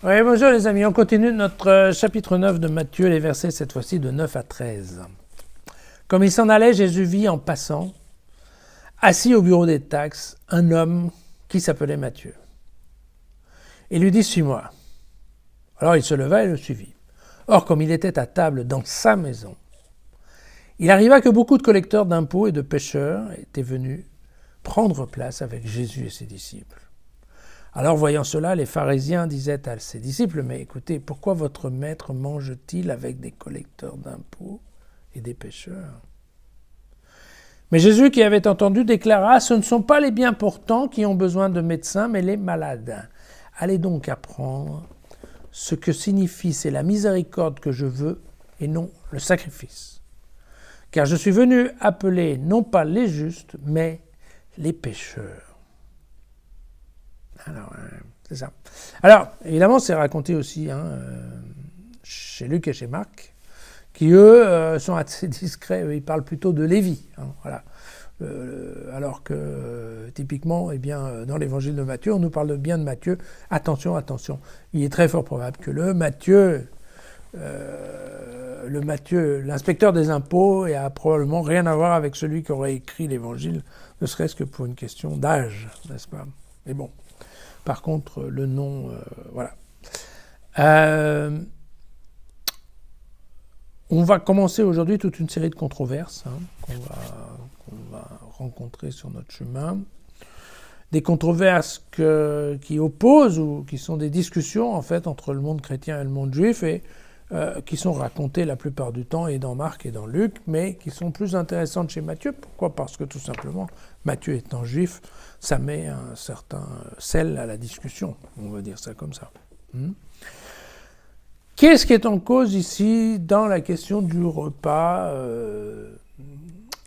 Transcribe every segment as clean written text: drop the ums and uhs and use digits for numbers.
Oui, bonjour les amis, on continue notre chapitre 9 de Matthieu, les versets cette fois-ci de 9 à 13. Comme il s'en allait, Jésus vit en passant, assis au bureau des taxes, un homme qui s'appelait Matthieu. Il lui dit « Suis-moi ». Alors il se leva et le suivit. Or, comme il était à table dans sa maison, il arriva que beaucoup de collecteurs d'impôts et de pêcheurs étaient venus prendre place avec Jésus et ses disciples. Alors, voyant cela, les pharisiens disaient à ses disciples « Mais écoutez, pourquoi votre maître mange-t-il avec des collecteurs d'impôts et des pêcheurs ?» Mais Jésus, qui avait entendu, déclara « Ce ne sont pas les bien portants qui ont besoin de médecins, mais les malades. Allez donc apprendre ce que signifie c'est la miséricorde que je veux et non le sacrifice. Car je suis venu appeler non pas les justes, mais les pécheurs. » Alors, c'est ça. Alors, évidemment, c'est raconté aussi chez Luc et chez Marc, qui, eux, sont assez discrets. Ils parlent plutôt de Lévi. Voilà. Alors que, typiquement, eh bien, dans l'évangile de Matthieu, on nous parle bien de Matthieu. Attention, attention. Il est très fort probable que l'inspecteur des impôts, a probablement rien à voir avec celui qui aurait écrit l'évangile, ne serait-ce que pour une question d'âge, n'est-ce pas? Mais bon. Par contre, le nom, voilà. On va commencer aujourd'hui toute une série de controverses qu'on va rencontrer sur notre chemin. Des controverses qui opposent ou qui sont des discussions en fait entre le monde chrétien et le monde juif et qui sont racontées la plupart du temps et dans Marc et dans Luc, mais qui sont plus intéressantes chez Matthieu. Pourquoi ? Parce que tout simplement, Matthieu étant juif, ça met un certain sel à la discussion, on va dire ça comme ça. Qu'est-ce qui est en cause ici dans la question du repas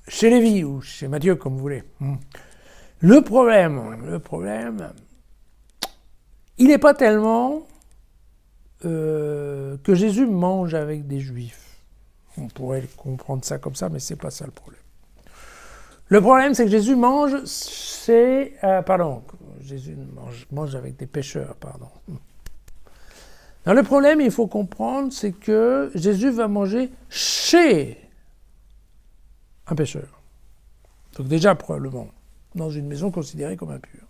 chez Lévi ou chez Matthieu, comme vous voulez? Le problème, il n'est pas tellement que Jésus mange avec des juifs. On pourrait comprendre ça comme ça, mais c'est pas ça le problème. Le problème, c'est que Jésus mange, Jésus mange avec des pécheurs, pardon. Non, le problème, il faut comprendre, c'est que Jésus va manger chez un pécheur. Donc déjà, probablement, dans une maison considérée comme impure.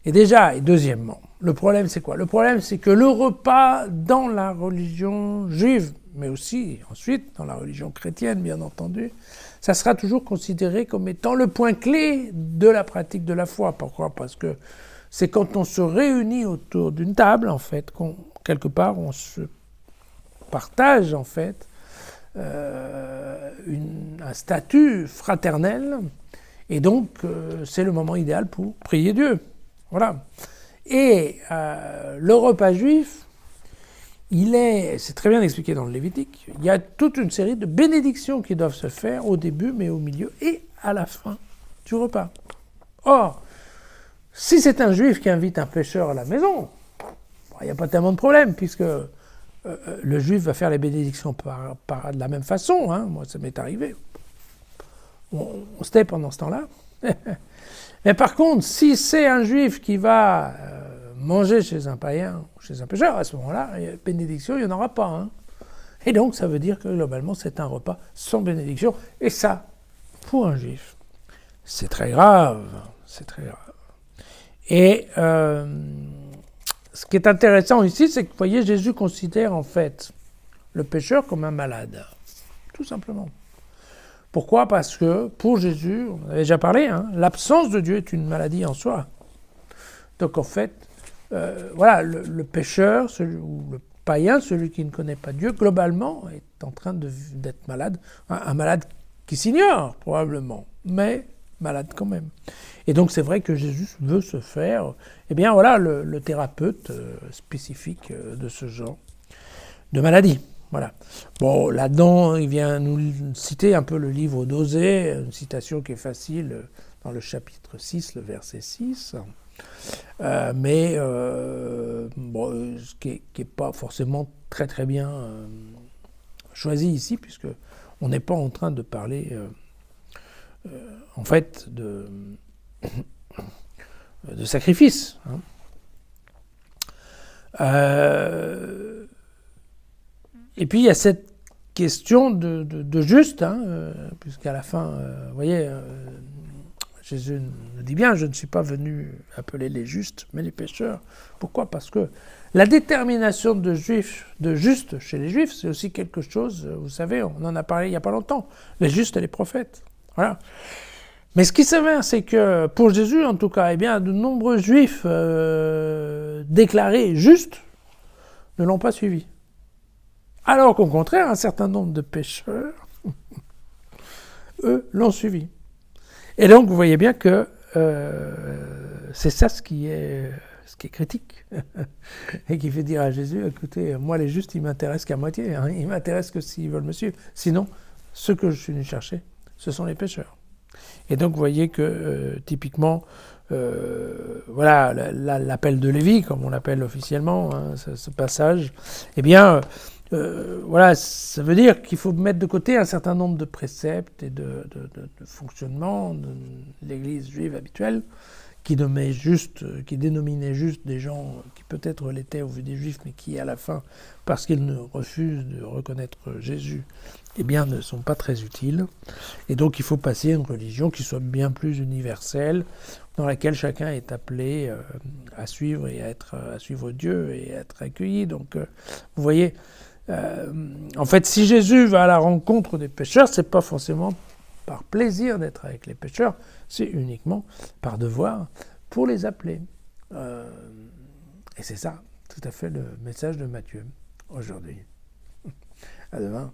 Et deuxièmement, le problème, c'est quoi? Le problème, c'est que le repas dans la religion juive, mais aussi ensuite dans la religion chrétienne, bien entendu, ça sera toujours considéré comme étant le point clé de la pratique de la foi. Pourquoi ? Parce que c'est quand on se réunit autour d'une table, en fait, quelque part, on se partage, en fait, un statut fraternel, et donc c'est le moment idéal pour prier Dieu. Voilà. Et le repas juif, c'est très bien expliqué dans le Lévitique, il y a toute une série de bénédictions qui doivent se faire au début, mais au milieu et à la fin du repas. Or, si c'est un juif qui invite un pécheur à la maison, il n'y a pas tellement de problème, puisque le juif va faire les bénédictions de la même façon. Moi, ça m'est arrivé. On se tait pendant ce temps-là. Mais par contre, si c'est un juif qui va manger chez un païen ou chez un pécheur, à ce moment-là, bénédiction, il n'y en aura pas. Et donc, ça veut dire que globalement, c'est un repas sans bénédiction. Et ça, pour un juif, c'est très grave. C'est très grave. Et ce qui est intéressant ici, c'est que, vous voyez, Jésus considère en fait le pécheur comme un malade. Tout simplement. Pourquoi ? Parce que pour Jésus, on avait déjà parlé, l'absence de Dieu est une maladie en soi. Donc en fait, voilà, le pécheur, ou le païen, celui qui ne connaît pas Dieu, globalement, est en train d'être malade. Un malade qui s'ignore, probablement, mais malade quand même. Et donc c'est vrai que Jésus veut se faire, le thérapeute spécifique de ce genre de maladie. Voilà. Bon, là-dedans, il vient nous citer un peu le livre d'Osée, une citation qui est facile dans le chapitre 6, le verset 6, ce qui est pas forcément très très bien choisi ici, puisque on n'est pas en train de parler, en fait, de sacrifice. Et puis il y a cette question de juste, puisqu'à la fin, vous voyez, Jésus nous dit bien, je ne suis pas venu appeler les justes, mais les pécheurs. Pourquoi ? Parce que la détermination de juste chez les Juifs, c'est aussi quelque chose, vous savez, on en a parlé il n'y a pas longtemps, les justes et les prophètes. Voilà. Mais ce qui s'avère, c'est que pour Jésus, en tout cas, eh bien, de nombreux Juifs déclarés justes ne l'ont pas suivi. Alors qu'au contraire, un certain nombre de pécheurs, eux, l'ont suivi. Et donc, vous voyez bien que c'est ça ce qui est critique. Et qui fait dire à Jésus, écoutez, moi les justes, ils m'intéressent qu'à moitié. Ils m'intéressent que s'ils veulent me suivre. Sinon, ceux que je suis venu chercher, ce sont les pécheurs. Et donc, vous voyez que, typiquement, voilà, l'appel de Lévi, comme on l'appelle officiellement, ce passage, eh bien, voilà, ça veut dire qu'il faut mettre de côté un certain nombre de préceptes et de fonctionnement de l'Église juive habituelle, qui dénominait juste des gens qui peut-être l'étaient au vu des Juifs, mais qui à la fin, parce qu'ils ne refusent de reconnaître Jésus, eh bien, ne sont pas très utiles. Et donc il faut passer à une religion qui soit bien plus universelle, dans laquelle chacun est appelé à suivre à suivre Dieu et à être accueilli. Donc vous voyez, en fait, si Jésus va à la rencontre des pécheurs, c'est pas forcément par plaisir d'être avec les pécheurs, c'est uniquement par devoir pour les appeler. Et c'est ça, tout à fait le message de Matthieu aujourd'hui. À demain.